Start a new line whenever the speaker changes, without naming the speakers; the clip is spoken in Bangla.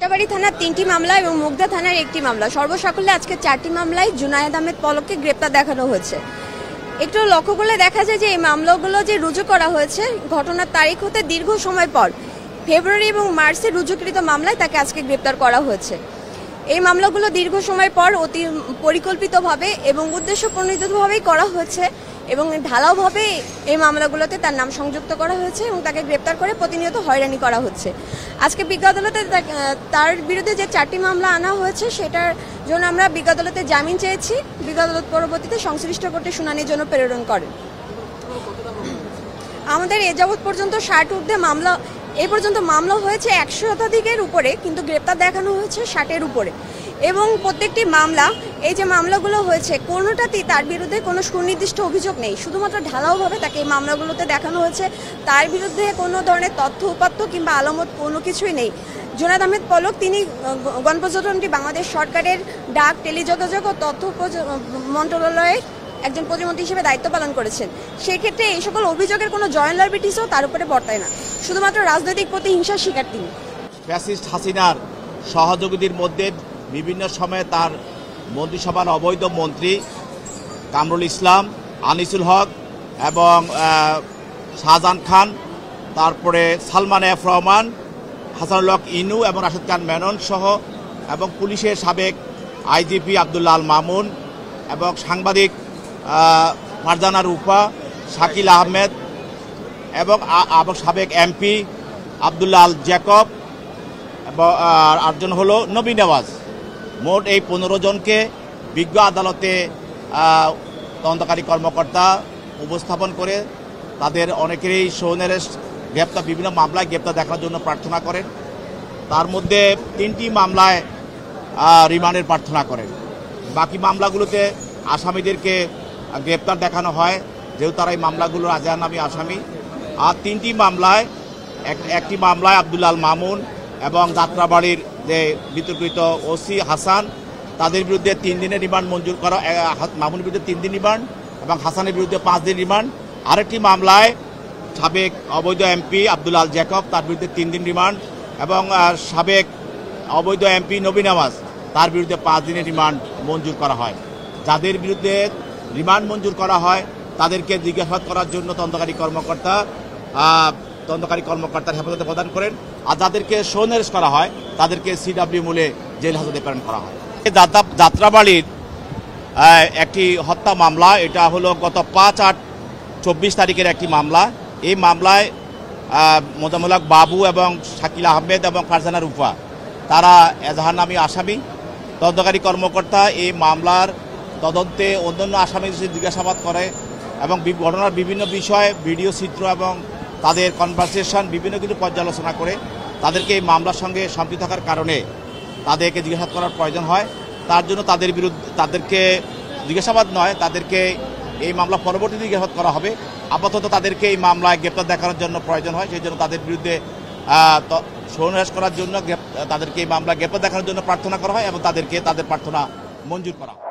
যাত্রাবাড়ী থানার 3টি মামলা এবং মুগদা থানার 1টি মামলা, সর্বসাকুল্যে আজকে 4টি মামলায় জুনায়েদ আহমেদ পলককে গ্রেপ্তার দেখানো হয়েছে। একটু লক্ষ্য করলে দেখা যায় যে এই মামলাগুলো যে রুজু করা হয়েছে ঘটনার তারিখ হতে দীর্ঘ সময় পর ফেব্রুয়ারি এবং মার্চে রুজুকৃত মামলায় তাকে আজকে গ্রেপ্তার করা হয়েছে। এই মামলাগুলো দীর্ঘ সময় পর অতি পরিকল্পিতভাবে এবং উদ্দেশ্যপ্রণোদিতভাবেই করা হয়েছে এবং ঢালাওভাবে এই মামলাগুলোতে তার নাম সংযুক্ত করা হয়েছে এবং তাকে গ্রেপ্তার করে প্রতিনিয়ত হয়রানি করা হচ্ছে। আজকে বিজ্ঞ আদালতে তার বিরুদ্ধে যে 4টি মামলা আনা হয়েছে সেটার জন্য আমরা বিজ্ঞ আদালতে জামিন চেয়েছি। বিজ্ঞ আদালত পরবর্তীতে সংশ্লিষ্ট কোর্টে শুনানির জন্য প্রেরণ করেন। আমাদের এ যাবৎ পর্যন্ত 60 ঊর্ধ্বে মামলা, এই পর্যন্ত মামলা হয়েছে 100 শতাধিকের উপরে, কিন্তু গ্রেপ্তার দেখানো হয়েছে 60-এর উপরে। এবং প্রত্যেকটি মামলা, এই যে মামলাগুলো হয়েছে কোনোটাতেই তার বিরুদ্ধে কোনো সুনির্দিষ্ট অভিযোগ নেই, শুধুমাত্র ঢালাওভাবে তাকে এই মামলাগুলোতে দেখানো হয়েছে তার বিরুদ্ধে কোনো ধরনের তথ্য উপাত্ত কিংবা আলামত কোনো কিছুই নেই। জুনায়েদ আহমেদ পলক তিনি গণপ্রজাতন্ত্রী বাংলাদেশ সরকারের ডাক, টেলিযোগাযোগ ও তথ্য মন্ত্রণালয়ের একজন প্রতিমন্ত্রী হিসেবে দায়িত্ব পালন করেছেন। সেক্ষেত্রে এই সকল অভিযোগের কোনো জয়েন্ট লাইবিলিটিসও তার উপরে বর্তায় না, শুধুমাত্র রাজনৈতিক প্রতিহিংসার শিকার তিনি।
ফ্যাসিস্ট হাসিনার সহযোগীদের মধ্যে বিভিন্ন সময়ে তার মন্ত্রিসভার অবৈধ মন্ত্রী কামরুল ইসলাম, আনিসুল হক এবং শাহজাহান খান, তারপরে সালমান এফ রহমান, হাসানুল হক ইনু এবং রাশেদ খান মেনন সহ এবং পুলিশের সাবেক আইজিপি আব্দুল্লাহ আল মামুন এবং সাংবাদিক ফারজানা রূপা, শাকিল আহমেদ এবং সাবেক এমপি আব্দুল্লাহ আল জ্যাকব এবং আরেকজন হলো নবী নেওয়াজ। মোট এই 15 জনকে বিজ্ঞ আদালতে তদন্তকারী কর্মকর্তা উপস্থাপন করে তাদের অনেকেরই সৌনের গ্রেপ্তার, বিভিন্ন মামলায় গ্রেপ্তার দেখার জন্য প্রার্থনা করেন। তার মধ্যে 3টি মামলায় রিমান্ডের প্রার্থনা করেন। বাকি মামলাগুলোতে আসামিদেরকে গ্রেপ্তার দেখানো হয় যেহেতু তারা এই মামলাগুলোর আজাহারনামী আসামি। আর 3টি মামলায়, একটি মামলায় আব্দুল্লাহ আল মামুন এবং যাত্রাবাড়ির যে বিতর্কিত ওসি হাসান, তাদের বিরুদ্ধে 3 দিনের রিমান্ড মঞ্জুর করা, মামুনের বিরুদ্ধে 3 দিন রিমান্ড এবং হাসানের বিরুদ্ধে 5 দিন রিমান্ড। আরেকটি মামলায় সাবেক অবৈধ এমপি আব্দুল্লাহ আল জ্যাকব, তার বিরুদ্ধে 3 দিন রিমান্ড এবং সাবেক অবৈধ এমপি নবী নেওয়াজ, তার বিরুদ্ধে 5 দিনের রিমান্ড মঞ্জুর করা হয়। যাদের বিরুদ্ধে রিমান্ড মঞ্জুর করা হয় তাদেরকে জিজ্ঞাসাবাদ করার জন্য তদন্তকারী কর্মকর্তার হেফাজতে প্রদান করেন। আর যাদেরকে সৌনেরেস করা হয় তাদেরকে সিডব্লিউ মূলে জেল হাজতে প্রেরণ করা হয়। যাত্রাবাড়ির একটি হত্যা মামলা, এটা হলো গত 5-8-24 তারিখের একটি মামলা। এই মামলায় মোজাম্মেল হক বাবু এবং শাকিল আহমেদ এবং ফারজানা রূপা তারা এজাহারনামী আসামি। তদন্তকারী কর্মকর্তা এই মামলার তদন্তে অন্যান্য আসামিদের জিজ্ঞাসাবাদ করে এবং ঘটনার বিভিন্ন বিষয়, ভিডিও চিত্র এবং তাদের কনভারসেশন বিভিন্ন কিছু পর্যালোচনা করে তাদেরকে এই মামলার সঙ্গে সম্পৃক্ত থাকার কারণে তাদেরকে জিজ্ঞাসাবাদ করার প্রয়োজন হয়। তার জন্য তাদেরকে জিজ্ঞাসাবাদ নয়, তাদেরকে এই মামলা পরবর্তীতে জিজ্ঞাসাবাদ করা হবে। আপাতত তাদেরকে এই মামলায় গ্রেপ্তার দেখানোর জন্য প্রয়োজন হয়, সেই জন্য তাদের বিরুদ্ধে সৌনরাস করার জন্য তাদেরকে এই মামলা গ্রেপ্তার দেখানোর জন্য প্রার্থনা করা হয় এবং তাদের প্রার্থনা মঞ্জুর করা হয়।